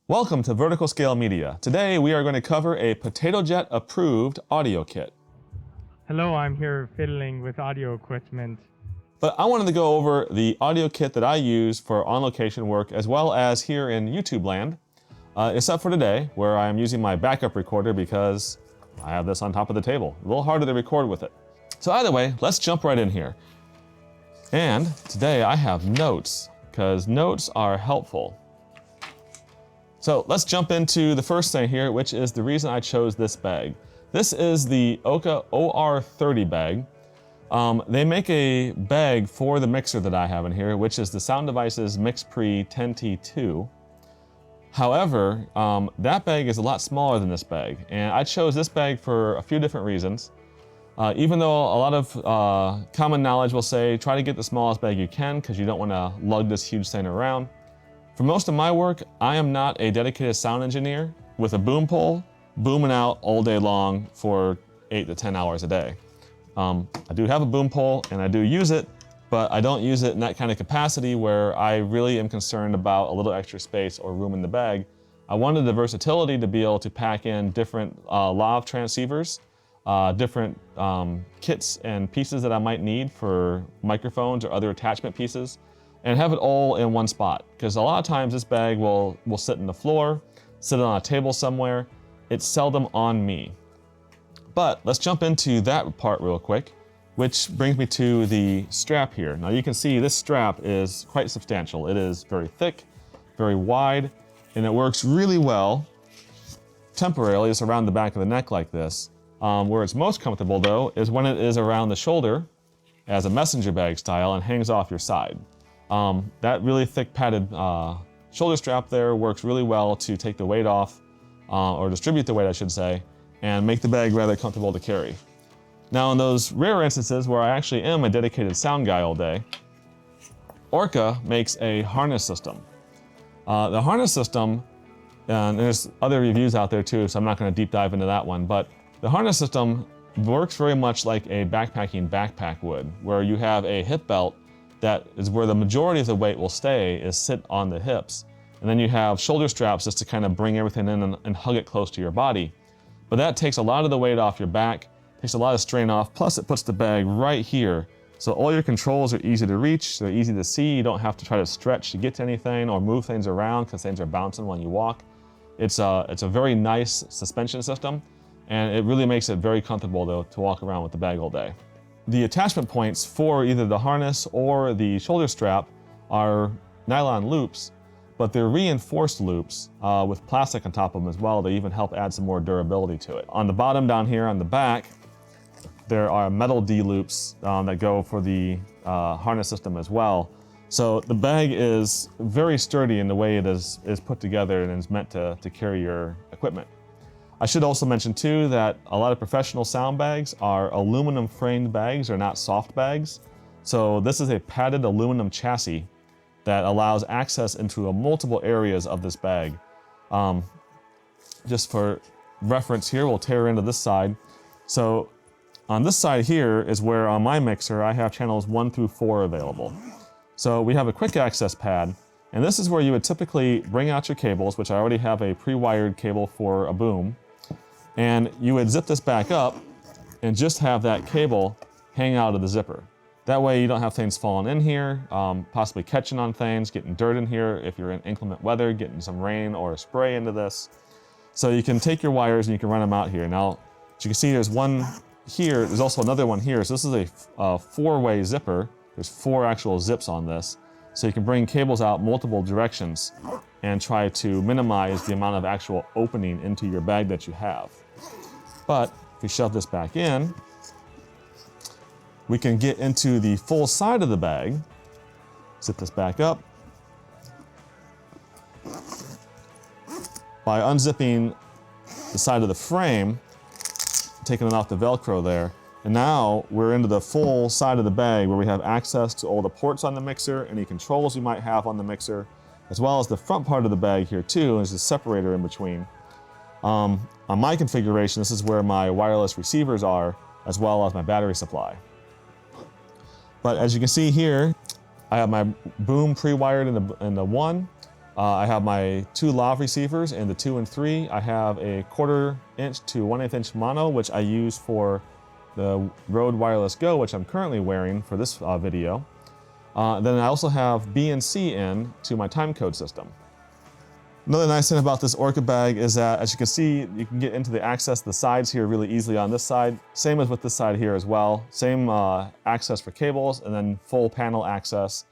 Welcome to Vertical Scale Media. Today we are going to cover a PotatoJet approved audio kit. Hello, I'm here fiddling with audio equipment. But I wanted to go over the audio kit that I use for on-location work as well as here in YouTube land, except for today where I am using my backup recorder because I have this on top of the table. A little harder to record with it. So either way, let's jump right in here. And today I have notes because notes are helpful. So let's jump into the first thing here, which is the reason I chose this bag. This is the Oka OR30 bag. They make a bag for the mixer that I have in here, which is the Sound Devices mixpre 10T2. However, that bag is a lot smaller than this bag, and I chose this bag for a few different reasons. Even though a lot of common knowledge will say try to get the smallest bag you can because you don't want to lug this huge thing around. For most of my work, I am not a dedicated sound engineer with a boom pole booming out all day long for 8 to 10 hours a day. I do have a boom pole and I do use it, but I don't use it in that kind of capacity where I really am concerned about a little extra space or room in the bag. I wanted the versatility to be able to pack in different lav transceivers, different kits and pieces that I might need for microphones or other attachment pieces, and have it all in one spot. Because a lot of times this bag will sit on the floor, sit on a table somewhere. It's seldom on me. But let's jump into that part real quick, which brings me to the strap here. Now you can see this strap is quite substantial. It is very thick, very wide, and it works really well temporarily. It's around the back of the neck like this. Where it's most comfortable though is when it is around the shoulder as a messenger bag style and hangs off your side. That really thick padded shoulder strap there works really well to take the weight off, or distribute the weight I should say, and make the bag rather comfortable to carry. Now in those rare instances where I actually am a dedicated sound guy all day, Orca makes a harness system. The harness system, and there's other reviews out there too, so I'm not going to deep dive into that one, but the harness system works very much like a backpacking backpack would, where you have a hip belt that is where the majority of the weight will stay, is sit on the hips. And then you have shoulder straps just to kind of bring everything in and hug it close to your body. But that takes a lot of the weight off your back, takes a lot of strain off, plus it puts the bag right here. So all your controls are easy to reach, they're easy to see, you don't have to try to stretch to get to anything or move things around because things are bouncing when you walk. It's a very nice suspension system, and it really makes it very comfortable to walk around with the bag all day. The attachment points for either the harness or the shoulder strap are nylon loops, but they're reinforced loops with plastic on top of them as well. They even help add some more durability to it. On the bottom down here on the back, there are metal D-loops that go for the harness system as well. So the bag is very sturdy in the way it is put together and is meant to carry your equipment. I should also mention too that a lot of professional sound bags are aluminum framed bags, or not soft bags. So this is a padded aluminum chassis that allows access into multiple areas of this bag. Just for reference here, we'll tear into this side. So on this side here is where on my mixer I have channels 1 through 4 available. So we have a quick access pad, and this is where you would typically bring out your cables, which I already have a pre-wired cable for a boom. And you would zip this back up and just have that cable hang out of the zipper. That way you don't have things falling in here, possibly catching on things, getting dirt in here if you're in inclement weather, getting some rain or spray into this. So you can take your wires and you can run them out here. Now, as you can see, there's one here, there's also another one here. So this is a 4-way zipper. There's 4 actual zips on this. So you can bring cables out multiple directions and try to minimize the amount of actual opening into your bag that you have. But if we shove this back in, we can get into the full side of the bag. Zip this back up. By unzipping the side of the frame, taking it off the Velcro there, and now we're into the full side of the bag where we have access to all the ports on the mixer, any controls you might have on the mixer, as well as the front part of the bag here too. There's a separator in between. On my configuration, this is where my wireless receivers are, as well as my battery supply. But as you can see here, I have my boom pre-wired in the 1, I have my two lav receivers in the 2 and 3. I have a 1/4 inch to 1/8 inch mono, which I use for the Rode Wireless Go, which I'm currently wearing for this video. Then I also have B and C in to my timecode system. Another nice thing about this Orca bag is that, as you can see, you can get into the access the sides here really easily on this side. Same as with this side here as well. Same access for cables and then full panel access.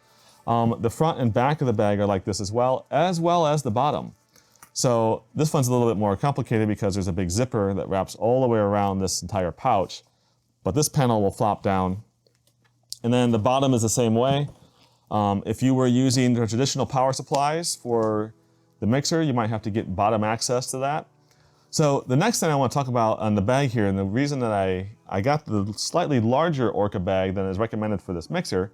The front and back of the bag are like this as well as the bottom. So this one's a little bit more complicated because there's a big zipper that wraps all the way around this entire pouch. But this panel will flop down. And then the bottom is the same way. If you were using the traditional power supplies for the mixer, you might have to get bottom access to that. So the next thing I want to talk about on the bag here, and the reason that I got the slightly larger Orca bag than is recommended for this mixer,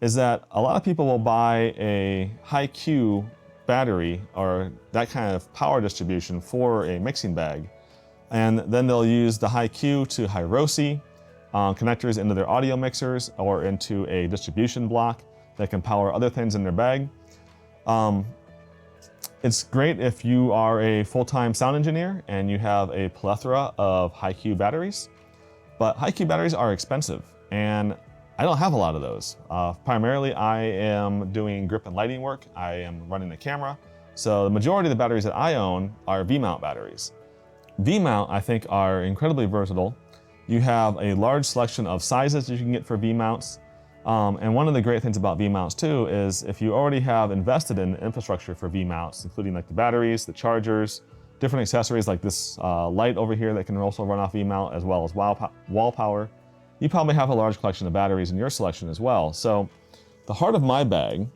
is that a lot of people will buy a high Q battery or that kind of power distribution for a mixing bag. And then they'll use the high Q to high ROSI connectors into their audio mixers or into a distribution block that can power other things in their bag. It's great if you are a full-time sound engineer and you have a plethora of high Q batteries, but high Q batteries are expensive and I don't have a lot of those. Primarily I am doing grip and lighting work. I am running the camera. So the majority of the batteries that I own are V-mount batteries. V-mount I think are incredibly versatile. You have a large selection of sizes you can get for V-mounts. And one of the great things about V-mounts too is if you already have invested in infrastructure for V-mounts, including like the batteries, the chargers, different accessories like this light over here that can also run off V-mount as well as wall power, you probably have a large collection of batteries in your selection as well. So the heart of my bag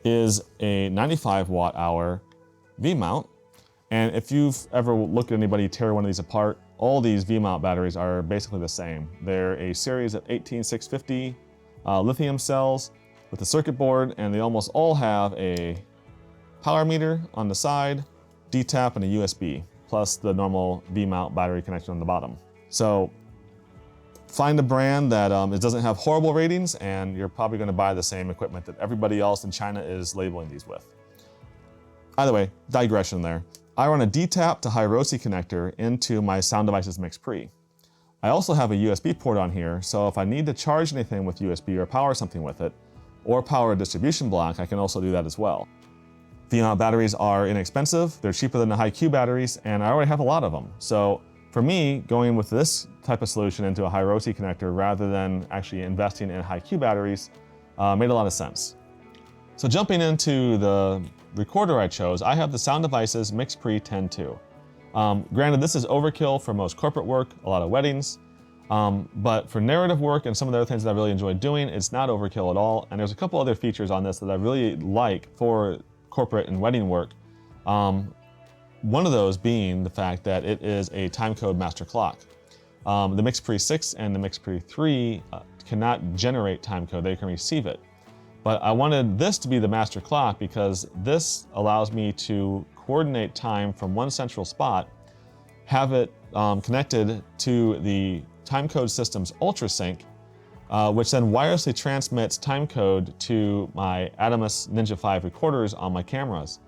is a 95 watt hour V-mount. And if you've ever looked at anybody tear one of these apart, all these V-mount batteries are basically the same. They're a series of 18650 lithium cells with a circuit board, and they almost all have a power meter on the side, D-tap, and a USB, plus the normal V-mount battery connection on the bottom. So find a brand that it doesn't have horrible ratings, and you're probably going to buy the same equipment that everybody else in China is labeling these with. Either way, digression there. I run a D-tap to high ROSI connector into my Sound Devices mixpre. I also have a USB port on here, so if I need to charge anything with USB or power something with it, or power a distribution block, I can also do that as well. V-mount batteries are inexpensive, they're cheaper than the high Q batteries, and I already have a lot of them. So for me, going with this type of solution into a high ROSI connector rather than actually investing in high Q batteries made a lot of sense. So jumping into the recorder I chose, I have the Sound Devices mixpre 10.2. Granted, this is overkill for most corporate work, a lot of weddings, but for narrative work and some of the other things that I really enjoy doing, it's not overkill at all. And there's a couple other features on this that I really like for corporate and wedding work. One of those being the fact that it is a timecode master clock. The mixpre 6 and the mixpre 3 cannot generate timecode, they can receive it. But I wanted this to be the master clock because this allows me to coordinate time from one central spot, have it connected to the timecode system's ultrasync, which then wirelessly transmits timecode to my Adamus Ninja 5 recorders on my cameras.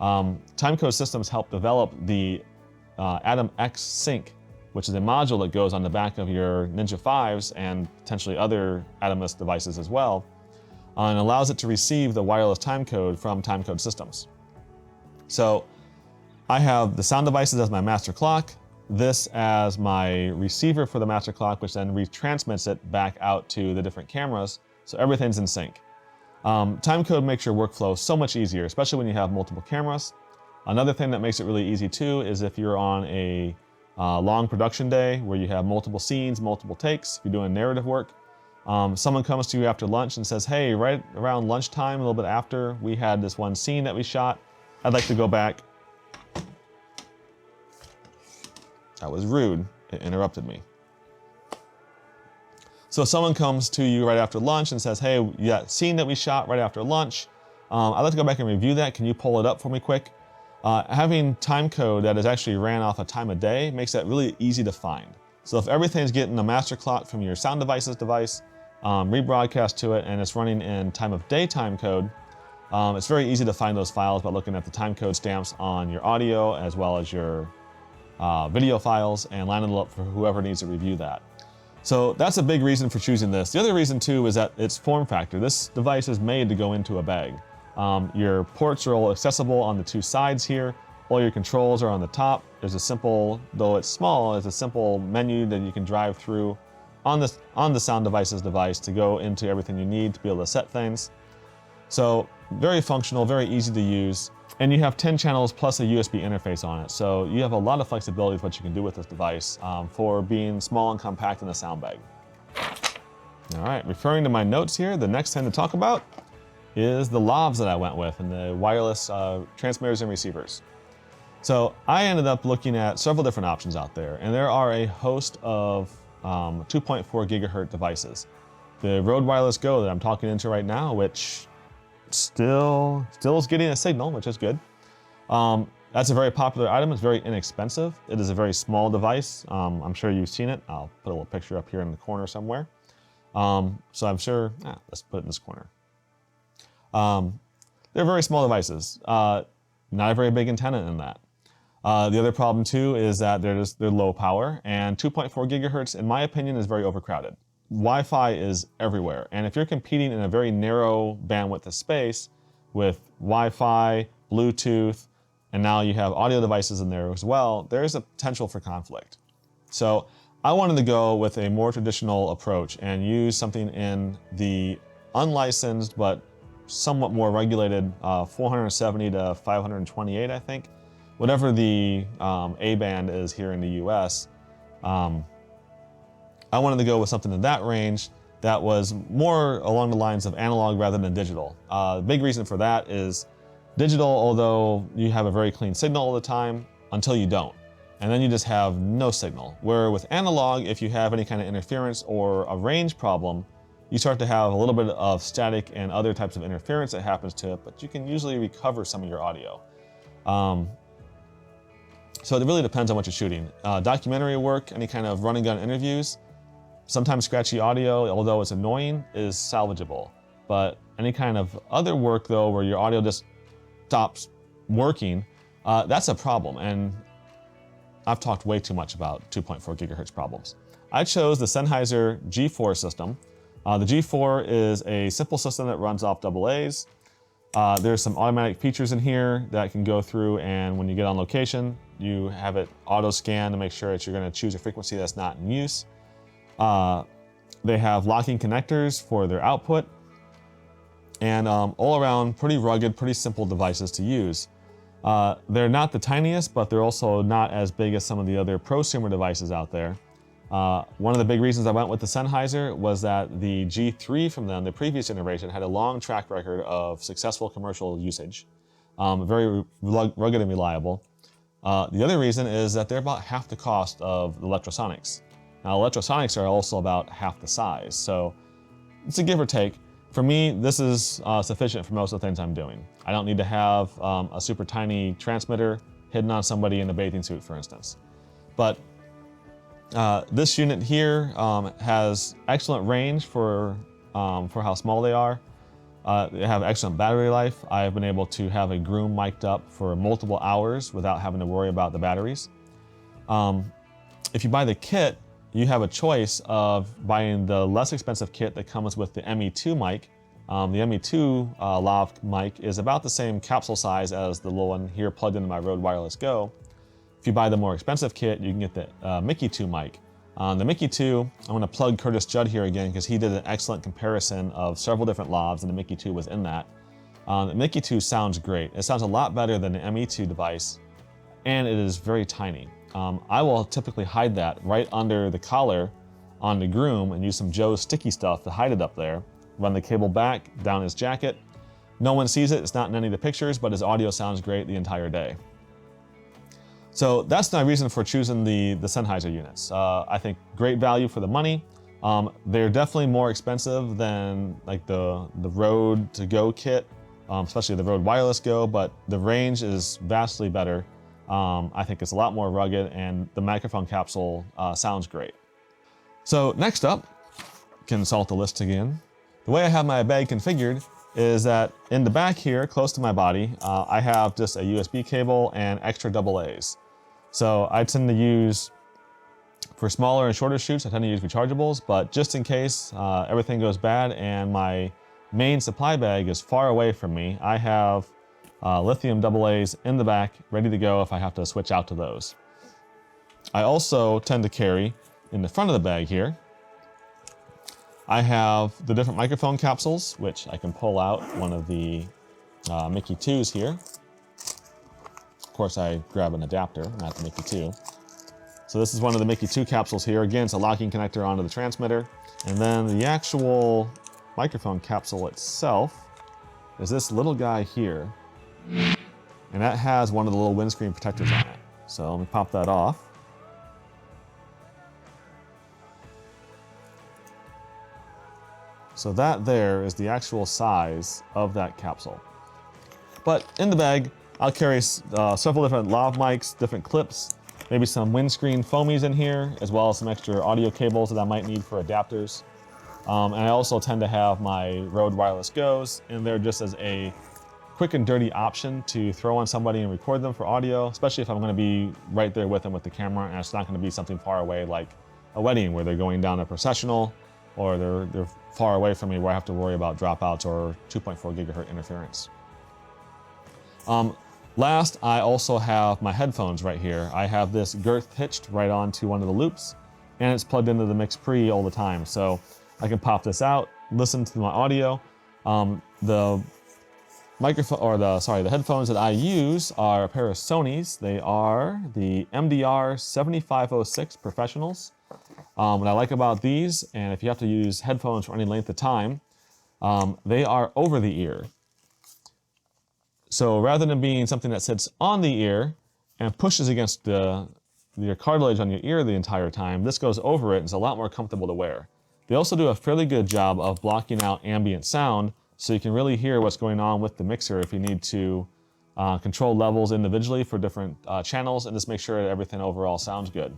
Timecode systems help develop the Atom X Sync, which is a module that goes on the back of your Ninja 5s and potentially other Adamus devices as well, and allows it to receive the wireless timecode from timecode systems. So I have the Sound Devices as my master clock, this as my receiver for the master clock, which then retransmits it back out to the different cameras, so everything's in sync. Timecode makes your workflow so much easier, especially when you have multiple cameras. Another thing that makes it really easy too is if you're on a long production day where you have multiple scenes, multiple takes, if you're doing narrative work, someone comes to you after lunch and says, hey, right around lunchtime, a little bit after, we had this one scene that we shot. I'd like to go back. That was rude, it interrupted me. So someone comes to you right after lunch and says, hey, yeah, scene that we shot right after lunch, I'd like to go back and review that. Can you pull it up for me quick? Having timecode that is actually ran off a time of day makes that really easy to find. So if everything's getting a master clock from your Sound Devices device, rebroadcast to it, and it's running in time of day timecode, It's very easy to find those files by looking at the timecode stamps on your audio as well as your video files and lining them up for whoever needs to review that. So that's a big reason for choosing this. The other reason too is that its form factor. This device is made to go into a bag. Your ports are all accessible on the two sides here. All your controls are on the top. There's a simple, though it's small, it's a simple menu that you can drive through on the Sound Devices device to go into everything you need to be able to set things. So very functional, very easy to use. And you have 10 channels plus a USB interface on it. So you have a lot of flexibility with what you can do with this device for being small and compact in a sound bag. All right, referring to my notes here, the next thing to talk about is the lavs that I went with and the wireless transmitters and receivers. So I ended up looking at several different options out there, and there are a host of 2.4 gigahertz devices. The Rode Wireless Go that I'm talking into right now, which still is getting a signal, which is good. That's a very popular item. It's very inexpensive. It is a very small device. I'm sure you've seen it. I'll put a little picture up here in the corner somewhere. So I'm sure, let's put it in this corner. They're very small devices. Not a very big antenna in that. The other problem too is that they're low power, and 2.4 gigahertz, in my opinion, is very overcrowded. Wi-Fi is everywhere, and if you're competing in a very narrow bandwidth of space with Wi-Fi, Bluetooth, and now you have audio devices in there as well, there's a potential for conflict. So I wanted to go with a more traditional approach and use something in the unlicensed but somewhat more regulated 470 to 528, I think. Whatever the A band is here in the US, I wanted to go with something in that range that was more along the lines of analog rather than digital. The big reason for that is digital, although you have a very clean signal all the time, until you don't. And then you just have no signal. Where with analog, if you have any kind of interference or a range problem, you start to have a little bit of static and other types of interference that happens to it, but you can usually recover some of your audio. So it really depends on what you're shooting. Documentary work, any kind of run and gun interviews, sometimes scratchy audio, although it's annoying, is salvageable. But any kind of other work though, where your audio just stops working, that's a problem. And I've talked way too much about 2.4 gigahertz problems. I chose the Sennheiser G4 system. The G4 is a simple system that runs off AA's. There's some automatic features in here that can go through, and when you get on location, you have it auto scan to make sure that you're going to choose a frequency that's not in use. They have locking connectors for their output, and all around pretty rugged, pretty simple devices to use. They're not the tiniest, but they're also not as big as some of the other prosumer devices out there. One of the big reasons I went with the Sennheiser was that the G3 from them, the previous iteration, had a long track record of successful commercial usage, very rugged and reliable. The other reason is that they're about half the cost of the Electrosonics. Now, Electrosonics are also about half the size, so it's a give or take. For me, this is sufficient for most of the things I'm doing. I don't need to have a super tiny transmitter hidden on somebody in a bathing suit, for instance. But this unit here has excellent range for how small they are. They have excellent battery life. I've been able to have a groom mic'd up for multiple hours without having to worry about the batteries. If you buy the kit, you have a choice of buying the less expensive kit that comes with the ME2 mic. The ME2 lav mic is about the same capsule size as the little one here plugged into my Rode Wireless Go. If you buy the more expensive kit, you can get the Mickey 2 mic. The Mickey 2, I'm going to plug Curtis Judd here again because he did an excellent comparison of several different lavs, and the Mickey 2 was in that. The Mickey 2 sounds great. It sounds a lot better than the ME2 device, and it is very tiny. I will typically hide that right under the collar on the groom and use some Joe's sticky stuff to hide it up there. Run the cable back, down his jacket. No one sees it, it's not in any of the pictures, but his audio sounds great the entire day. So that's my reason for choosing the Sennheiser units. I think great value for the money. They're definitely more expensive than like the Rode to Go kit, especially the Rode Wireless Go, but the range is vastly better. I think it's a lot more rugged, and the microphone capsule sounds great. So next up, consult the list again. The way I have my bag configured is that in the back here, close to my body, I have just a USB cable and extra AA's. So I tend to use, for smaller and shorter shoots, I tend to use rechargeables, but just in case everything goes bad and my main supply bag is far away from me, I have lithium AA's in the back, ready to go if I have to switch out to those. I also tend to carry, in the front of the bag here, I have the different microphone capsules, which I can pull out one of the Mickey 2s here. Of course, I grab an adapter, not the Mickey 2. So this is one of the Mickey 2 capsules here. Again, it's a locking connector onto the transmitter. And then the actual microphone capsule itself is this little guy here. And that has one of the little windscreen protectors on it. So let me pop that off. So that there is the actual size of that capsule. But in the bag, I'll carry several different lav mics, different clips, maybe some windscreen foamies in here, as well as some extra audio cables that I might need for adapters. And I also tend to have my Rode Wireless Go's in there just as a quick and dirty option to throw on somebody and record them for audio, especially if I'm going to be right there with them with the camera and it's not going to be something far away like a wedding where they're going down a processional, or they're far away from me where I have to worry about dropouts or 2.4 gigahertz interference. Last, I also have my headphones right here. I have this girth hitched right onto one of the loops, and it's plugged into the mixpre all the time. So I can pop this out, listen to my audio. The microphone, or the headphones that I use are a pair of Sony's. They are the MDR 7506 Professionals. What I like about these, and if you have to use headphones for any length of time, they are over the ear. So rather than being something that sits on the ear and pushes against your cartilage on your ear the entire time, this goes over it and it's a lot more comfortable to wear. They also do a fairly good job of blocking out ambient sound, so you can really hear what's going on with the mixer if you need to control levels individually for different channels and just make sure that everything overall sounds good.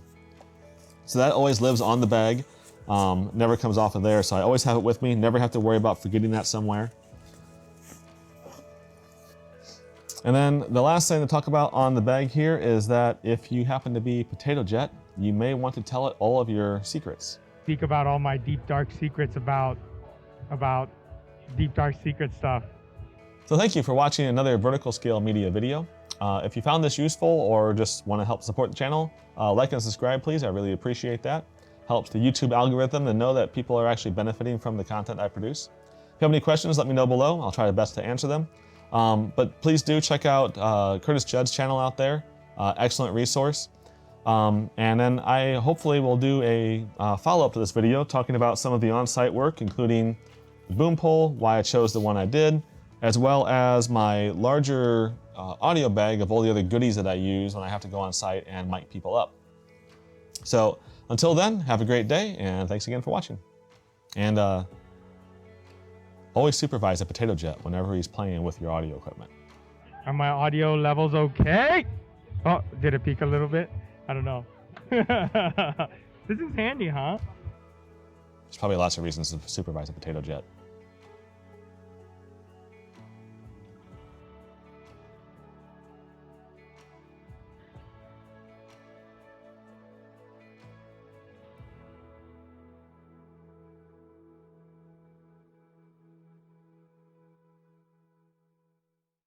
So that always lives on the bag, never comes off of there, so I always have it with me, never have to worry about forgetting that somewhere. And then the last thing to talk about on the bag here is that if you happen to be Potato Jet, you may want to tell it all of your secrets. Speak about all my deep dark secrets about deep dark secret stuff. So thank you for watching another Vertical Scale Media video. If you found this useful or just want to help support the channel, like and subscribe please, I really appreciate that. Helps the YouTube algorithm to know that people are actually benefiting from the content I produce. If you have any questions, let me know below. I'll try my best to answer them. But please do check out Curtis Judd's channel out there, excellent resource. And then I hopefully will do a follow-up to this video talking about some of the on-site work, including the boom pole, why I chose the one I did, as well as my larger audio bag of all the other goodies that I use when I have to go on site and mic people up. So until then, have a great day, and thanks again for watching. And always supervise a Potato Jet whenever he's playing with your audio equipment. Are my audio levels okay? Oh, did it peak a little bit? I don't know. This is handy, huh? There's probably lots of reasons to supervise a Potato Jet.